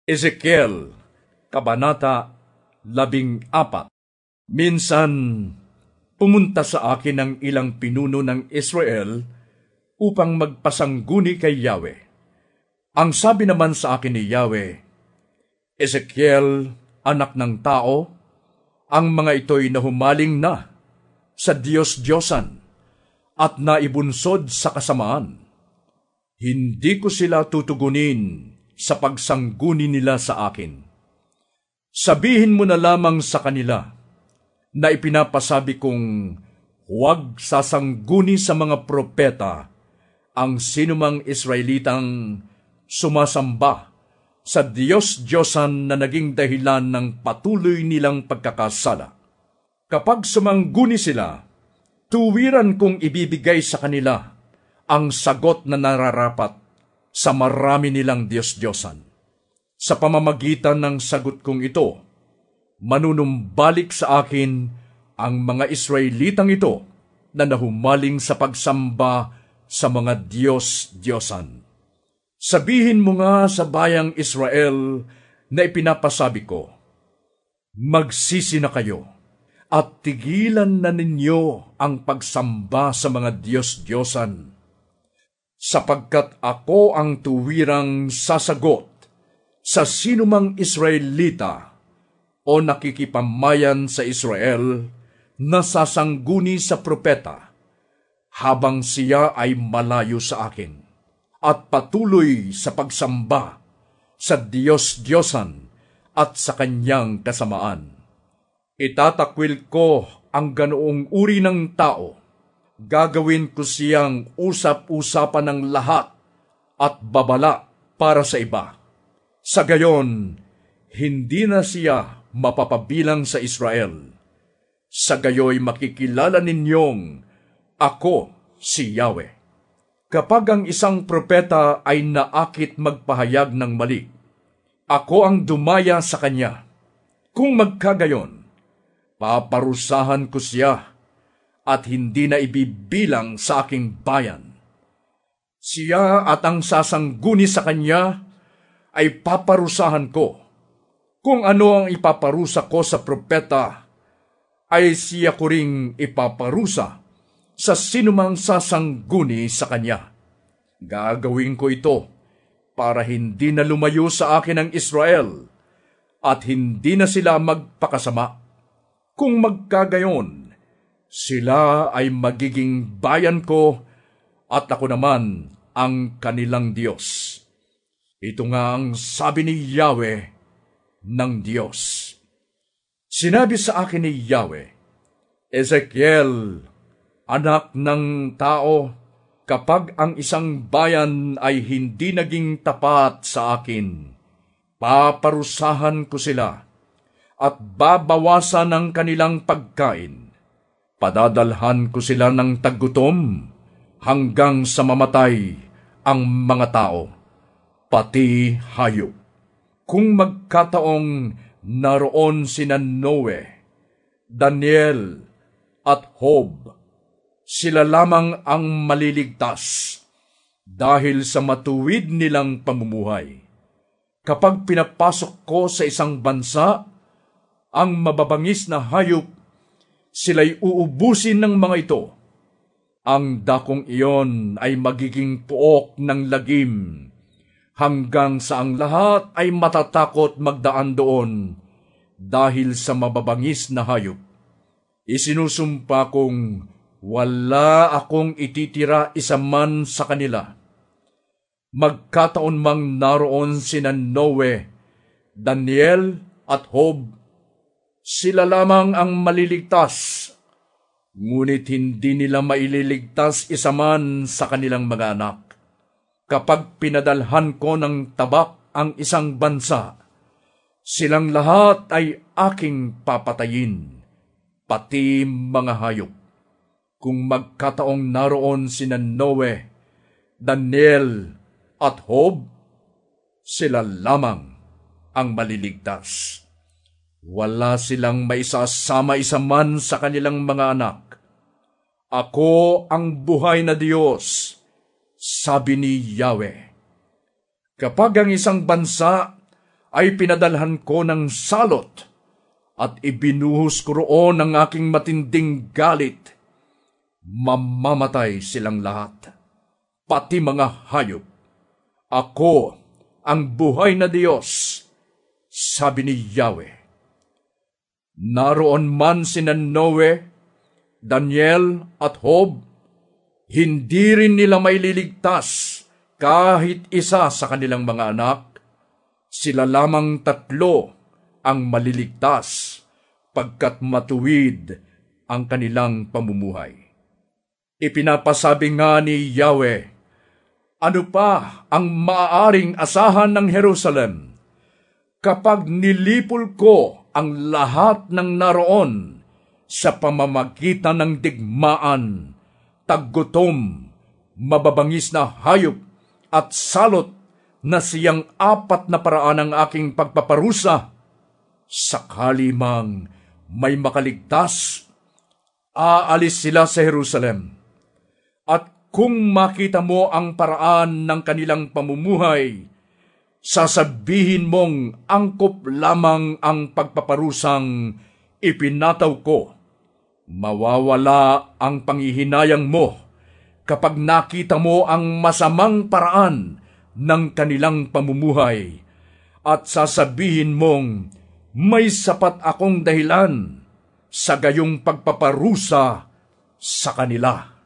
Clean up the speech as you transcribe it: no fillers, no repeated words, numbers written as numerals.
Ezekiel, Kabanata 14. Minsan, pumunta sa akin ang ilang pinuno ng Israel upang magpasangguni kay Yahweh. Ang sabi naman sa akin ni Yahweh, Ezekiel, anak ng tao, ang mga ito'y nahumaling na sa Diyos-Diyosan at naibunsod sa kasamaan. Hindi ko sila tutugunin sa pagsangguni nila sa akin. Sabihin mo na lamang sa kanila na ipinapasabi kong huwag sasangguni sa mga propeta ang sinumang Israelitang sumasamba sa Diyos-Diyosan na naging dahilan ng patuloy nilang pagkakasala. Kapag sumangguni sila, tuwiran kong ibibigay sa kanila ang sagot na nararapat sa marami nilang Diyos-Diyosan. Sa pamamagitan ng sagot kong ito, manunumbalik sa akin ang mga Israelitang ito na nahumaling sa pagsamba sa mga Diyos-Diyosan. Sabihin mo nga sa bayang Israel na ipinapasabi ko, magsisi na kayo at tigilan na ninyo ang pagsamba sa mga Diyos-Diyosan, sapagkat ako ang tuwirang sasagot sa sinumang Israelita o nakikipamayan sa Israel na sasangguni sa propeta habang siya ay malayo sa akin at patuloy sa pagsamba sa Diyos-Diyosan at sa kanyang kasamaan. Itatakwil ko ang ganoong uri ng tao. Gagawin ko siyang usap-usapan ng lahat at babala para sa iba. Sa gayon, hindi na siya mapapabilang sa Israel. Sa gayoy makikilala ninyong ako si Yahweh. Kapag ang isang propeta ay naakit magpahayag ng mali, ako ang dumaya sa kanya. Kung magkagayon, paparusahan ko siya at hindi na ibibilang sa aking bayan. Siya at ang sasangguni sa kanya ay paparusahan ko. Kung ano ang ipaparusa ko sa propeta, ay siya ko ring ipaparusa sa sinumang sasangguni sa kanya. Gagawin ko ito para hindi na lumayo sa akin ang Israel at hindi na sila magpakasama. Kung magkagayon, sila ay magiging bayan ko at ako naman ang kanilang Diyos. Ito nga ang sabi ni Yahweh ng Diyos. Sinabi sa akin ni Yahweh, Ezekiel, anak ng tao, kapag ang isang bayan ay hindi naging tapat sa akin, paparusahan ko sila at babawasan ang kanilang pagkain. Padadalhan ko sila ng taggutom hanggang sa mamatay ang mga tao, pati hayop. Kung magkataong naroon sina Noe, Daniel at Job, sila lamang ang maliligtas dahil sa matuwid nilang pamumuhay. Kapag pinapasok ko sa isang bansa ang mababangis na hayop, sila'y uubusin ng mga ito. Ang dakong iyon ay magiging puok ng lagim, hanggang sa ang lahat ay matatakot magdaan doon dahil sa mababangis na hayop. Isinusumpa kong wala akong ititira isa man sa kanila. Magkataon mang naroon sina Noe, Daniel at Job, sila lamang ang maliligtas, ngunit hindi nila maililigtas isa man sa kanilang mga anak. Kapag pinadalhan ko ng tabak ang isang bansa, silang lahat ay aking papatayin, pati mga hayop. Kung magkataong naroon sina Noe, Daniel at Job, sila lamang ang maliligtas. Wala silang maisasama isa man sa kanilang mga anak. Ako ang buhay na Diyos, sabi ni Yahweh. Kapag ang isang bansa ay pinadalhan ko ng salot at ibinuhos ko roon ang aking matinding galit. Mamamatay silang lahat, pati mga hayop. Ako ang buhay na Diyos, sabi ni Yahweh. Naroon man sina Noe, Daniel at Job, hindi rin nila maililigtas kahit isa sa kanilang mga anak. Sila lamang 3 ang maliligtas pagkat matuwid ang kanilang pamumuhay. Ipinapasabi nga ni Yahweh, ano pa ang maaaring asahan ng Jerusalem kapag nilipol ko ang lahat ng naroon sa pamamagitan ng digmaan, taggutom, mababangis na hayop at salot na siyang 4 na paraan ng aking pagpaparusa? Sakali mang may makaligtas, aalis sila sa Jerusalem. At kung makita mo ang paraan ng kanilang pamumuhay, sasabihin mong angkop lamang ang pagpaparusang ipinataw ko. Mawawala ang panghihinayang mo kapag nakita mo ang masamang paraan ng kanilang pamumuhay, at sasabihin mong may sapat akong dahilan sa gayong pagpaparusa sa kanila.